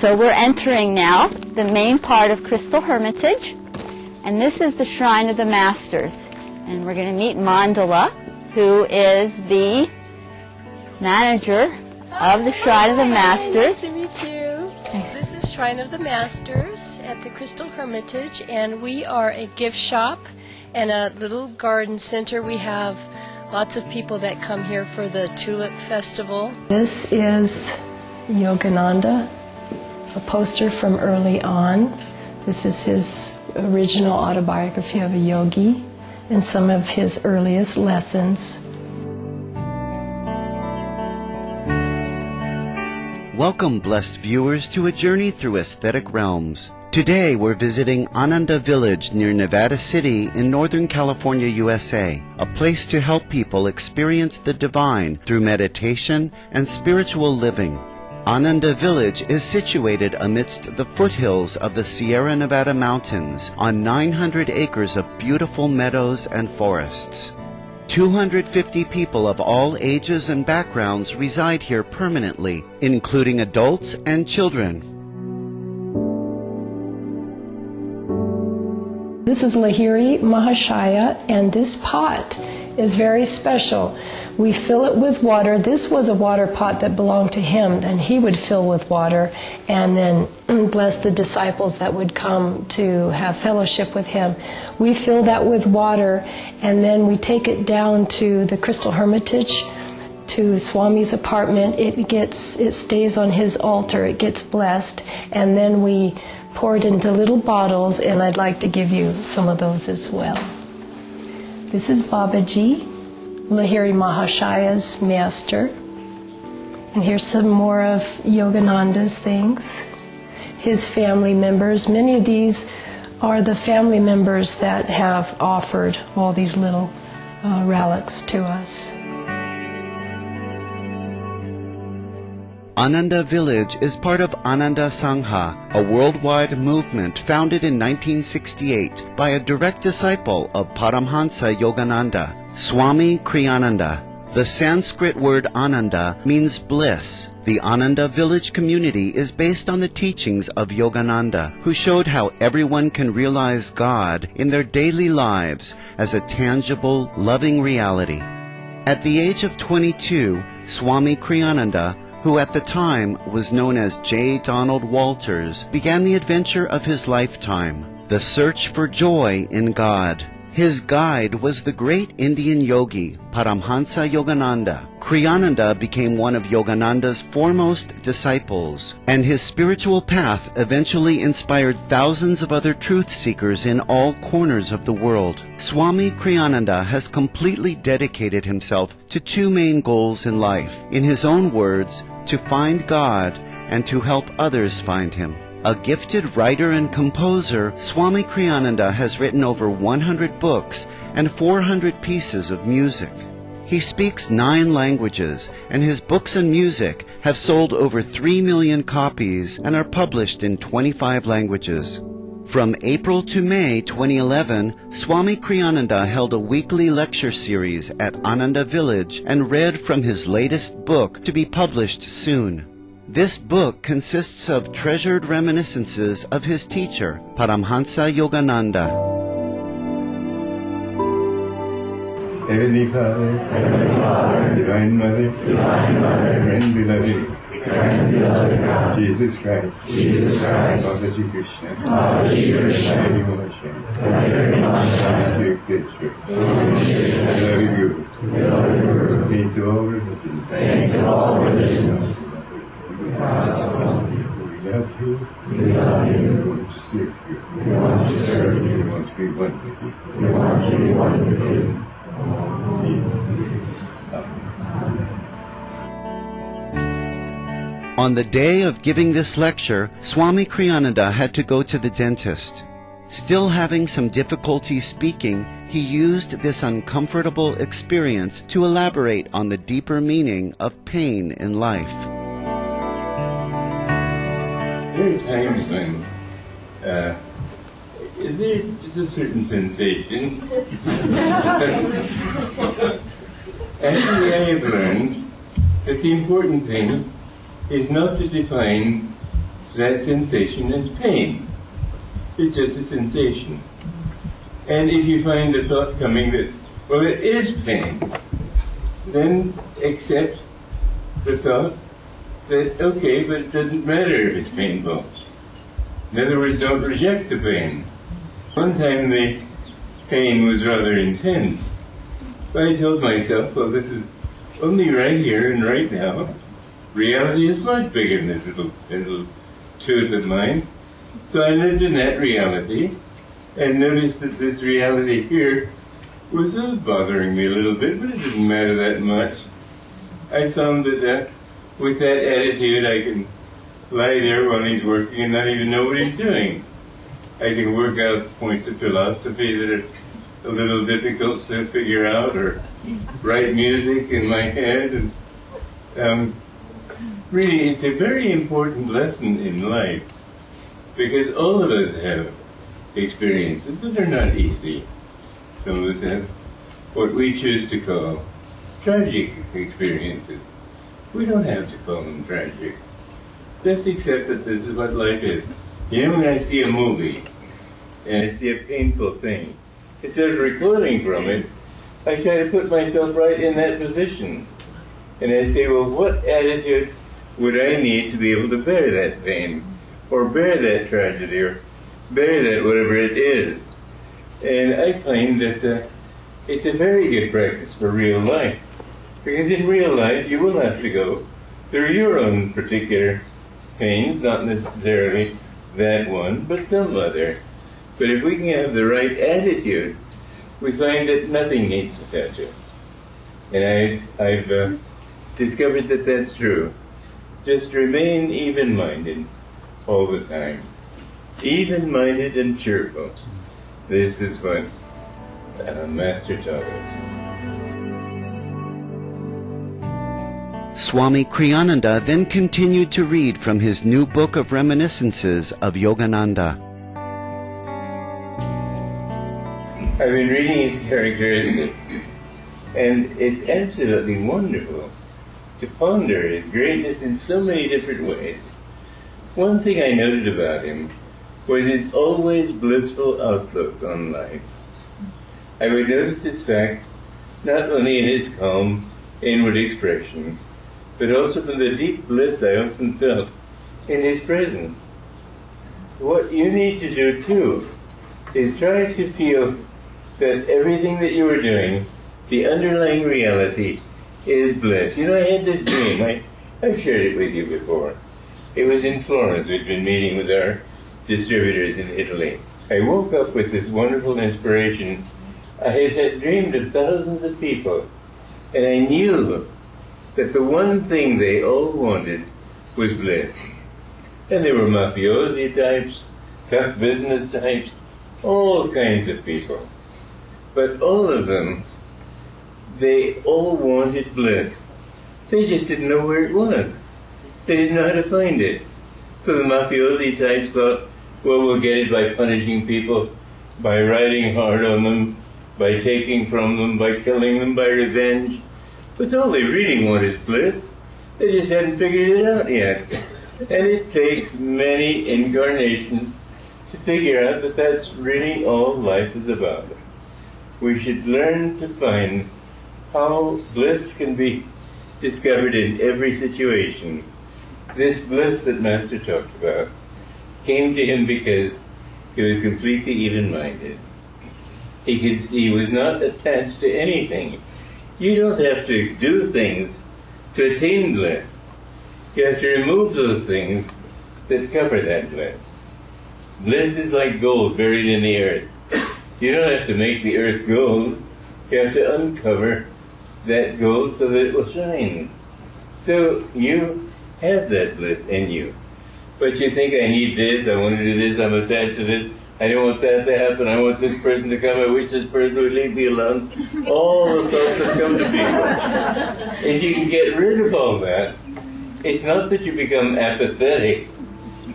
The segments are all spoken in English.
So we're entering now the main part of Crystal Hermitage, and this is the Shrine of the Masters. And we're going to meet Mandala, who is the manager of the Shrine of the Masters. Nice to meet you. This is Shrine of the Masters at the Crystal Hermitage, and we are a gift shop and a little garden center. We have lots of people that come here for the Tulip Festival. This is Yogananda, a poster from early on. This is his original autobiography of a yogi and some of his earliest lessons. Welcome, blessed viewers, to a journey through aesthetic realms. Today we're visiting Ananda Village near Nevada City in Northern California, USA, a place to help people experience the divine through meditation and spiritual living. Ananda Village is situated amidst the foothills of the Sierra Nevada mountains on 900 acres of beautiful meadows and forests. 250 people of all ages and backgrounds reside here permanently, including adults and children. This is Lahiri Mahashaya, and this pot is very special. We fill it with water. This was a water pot that belonged to him, and he would fill with water and then bless the disciples that would come to have fellowship with him. We fill that with water, and then we take it down to the Crystal Hermitage, to Swami's apartment. It stays on his altar. It gets blessed, and then we pour it into little bottles, and I'd like to give you some of those as well. This is Babaji, Lahiri Mahashaya's master. And here's some more of Yogananda's things. His family members. Many of these are the family members that have offered all these little relics to us. Ananda Village is part of Ananda Sangha, a worldwide movement founded in 1968 by a direct disciple of Paramhansa Yogananda, Swami Kriyananda. The Sanskrit word Ananda means bliss. The Ananda Village community is based on the teachings of Yogananda, who showed how everyone can realize God in their daily lives as a tangible, loving reality. At the age of 22, Swami Kriyananda, who at the time was known as J. Donald Walters, began the adventure of his lifetime, the search for joy in God. His guide was the great Indian yogi, Paramhansa Yogananda. Kriyananda became one of Yogananda's foremost disciples, and his spiritual path eventually inspired thousands of other truth seekers in all corners of the world. Swami Kriyananda has completely dedicated himself to two main goals in life. In his own words, to find God and to help others find Him. A gifted writer and composer, Swami Kriyananda has written over 100 books and 400 pieces of music. He speaks 9 languages, and his books and music have sold over 3 million copies and are published in 25 languages. From April to May 2011, Swami Kriyananda held a weekly lecture series at Ananda Village and read from his latest book to be published soon. This book consists of treasured reminiscences of his teacher, Paramhansa Yogananda. Heavenly Father, Divine Mother, Friend Beloved, Jesus Christ, Babaji Krishna, Hari Mahasaya, Saints of all religions, we love you, we want to serve you, we want to be one with you, On the day of giving this lecture, Swami Kriyananda had to go to the dentist. Still having some difficulty speaking, he used this uncomfortable experience to elaborate on the deeper meaning of pain in life. There are times when there's a certain sensation. Actually, I have learned that the important thing is not to define that sensation as pain. It's just a sensation. And if you find the thought coming this, well, it is pain, then accept the thought that, okay, but it doesn't matter if it's painful. In other words, don't reject the pain. One time the pain was rather intense. But I told myself, well, this is only right here and right now. Reality is much bigger than this little tooth of mine. So I lived in that reality and noticed that this reality here was bothering me a little bit, but it didn't matter that much. I found that with that attitude I can lie there while he's working and not even know what he's doing. I can work out points of philosophy that are a little difficult to figure out, or write music in my head. And really, it's a very important lesson in life, because all of us have experiences that are not easy. Some of us have what we choose to call tragic experiences. We don't have to call them tragic. Just accept that this is what life is. You know, when I see a movie and I see a painful thing, instead of recording from it, I try to put myself right in that position. And I say, well, what attitude would I need to be able to bear that pain, or bear that tragedy, or bear that whatever it is? And I find that it's a very good practice for real life. Because in real life, you will have to go through your own particular pains, not necessarily that one, but some other. But if we can have the right attitude, we find that nothing needs to touch us. And I've discovered that that's true. Just remain even-minded all the time. Even-minded and cheerful. This is what Master taught us. Swami Kriyananda then continued to read from his new book of reminiscences of Yogananda. I've been reading his characteristics, and it's absolutely wonderful to ponder his greatness in so many different ways. One thing I noted about him was his always blissful outlook on life. I would notice this fact not only in his calm inward expression, but also from the deep bliss I often felt in his presence. What you need to do too is try to feel that everything that you are doing, the underlying reality, is bliss. You know, I had this dream. I've shared it with you before. It was in Florence. We'd been meeting with our distributors in Italy. I woke up with this wonderful inspiration. I had dreamed of thousands of people, and I knew that the one thing they all wanted was bliss. And there were mafiosi types, tough business types, all kinds of people. But all of them, they all wanted bliss. They just didn't know where it was. They didn't know how to find it. So the mafiosi types thought, well, we'll get it by punishing people, by riding hard on them, by taking from them, by killing them, by revenge. But all they really want is bliss. They just hadn't figured it out yet. And it takes many incarnations to figure out that that's really all life is about. We should learn to find how bliss can be discovered in every situation. This bliss that Master talked about came to him because he was completely even-minded. He was not attached to anything. You don't have to do things to attain bliss. You have to remove those things that cover that bliss. Bliss is like gold buried in the earth. You don't have to make the earth gold. You have to uncover that gold so that it will shine. So you have that bliss in you. But you think, I need this, I want to do this, I'm attached to this, I don't want that to happen, I want this person to come, I wish this person would leave me alone. All the thoughts that come to people. If you can get rid of all that, it's not that you become apathetic.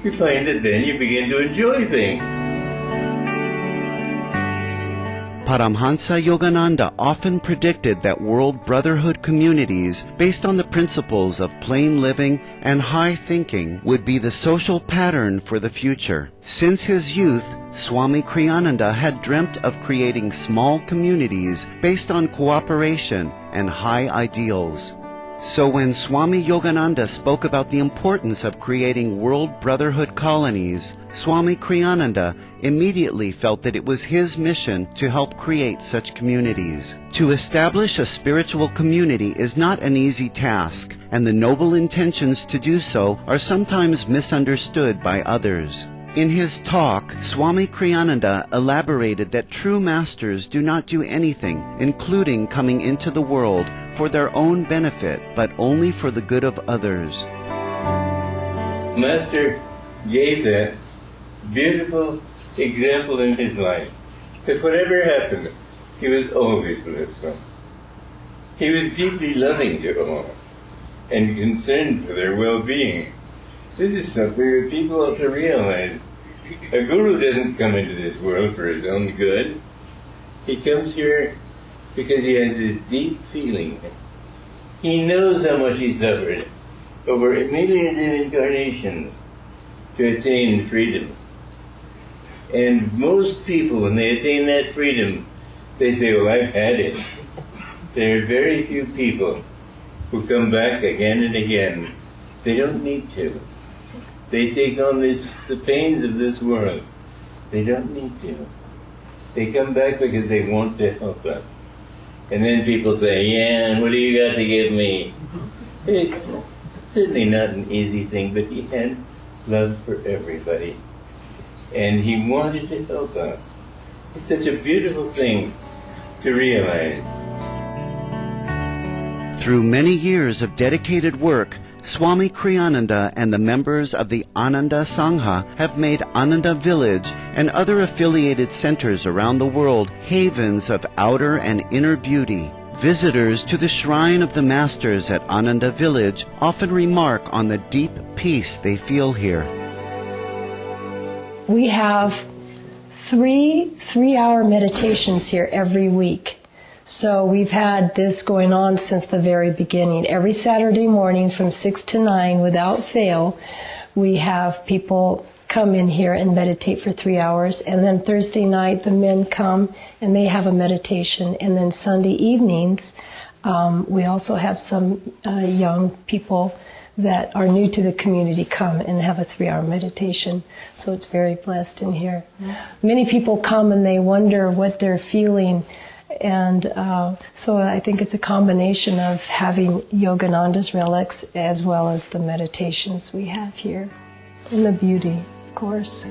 You find that then you begin to enjoy things. Paramhansa Yogananda often predicted that world brotherhood communities based on the principles of plain living and high thinking would be the social pattern for the future. Since his youth, Swami Kriyananda had dreamt of creating small communities based on cooperation and high ideals. So when Swami Yogananda spoke about the importance of creating world brotherhood colonies, Swami Kriyananda immediately felt that it was his mission to help create such communities. To establish a spiritual community is not an easy task, and the noble intentions to do so are sometimes misunderstood by others. In his talk, Swami Kriyananda elaborated that true masters do not do anything, including coming into the world, for their own benefit, but only for the good of others. Master gave that beautiful example in his life. That whatever happened, he was always blissful. He was deeply loving to all and concerned for their well-being. This is something that people have to realize. A guru doesn't come into this world for his own good. He comes here because he has this deep feeling. He knows how much he suffered over millions of incarnations to attain freedom. And most people, when they attain that freedom, they say, well, I've had it. There are very few people who come back again and again. They don't need to. They take on the pains of this world. They don't need to. They come back because they want to help us. And then people say, yeah, and what do you got to give me? It's certainly not an easy thing, but he had love for everybody. And he wanted to help us. It's such a beautiful thing to realize. Through many years of dedicated work, Swami Kriyananda and the members of the Ananda Sangha have made Ananda Village and other affiliated centers around the world havens of outer and inner beauty. Visitors to the Shrine of the Masters at Ananda Village often remark on the deep peace they feel here. We have three-hour meditations here every week. So we've had this going on since the very beginning. Every Saturday morning from 6 to 9, without fail, we have people come in here and meditate for 3 hours. And then Thursday night, the men come and they have a meditation. And then Sunday evenings, we also have some young people that are new to the community come and have a 3-hour meditation. So it's very blessed in here. Many people come and they wonder what they're feeling. And so I think it's a combination of having Yogananda's relics as well as the meditations we have here. And the beauty, of course.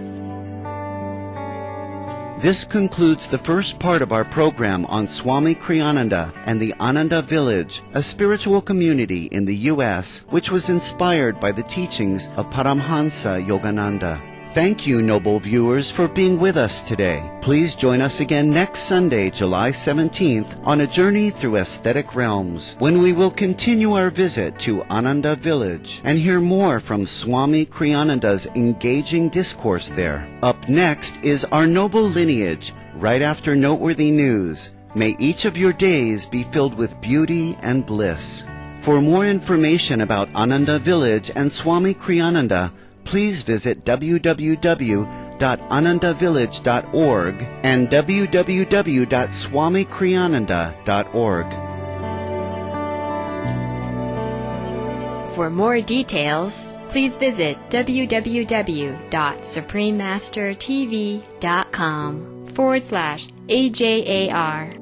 This concludes the first part of our program on Swami Kriyananda and the Ananda Village, a spiritual community in the U.S. which was inspired by the teachings of Paramhansa Yogananda. Thank you, noble viewers, for being with us today. Please join us again next Sunday, July 17th, on a journey through aesthetic realms, when we will continue our visit to Ananda Village and hear more from Swami Kriyananda's engaging discourse there. Up next is Our Noble Lineage, right after noteworthy news. May each of your days be filled with beauty and bliss. For more information about Ananda Village and Swami Kriyananda, please visit www.anandavillage.org and www.swamikriyananda.org. For more details, please visit www.suprememastertv.com/AJAR.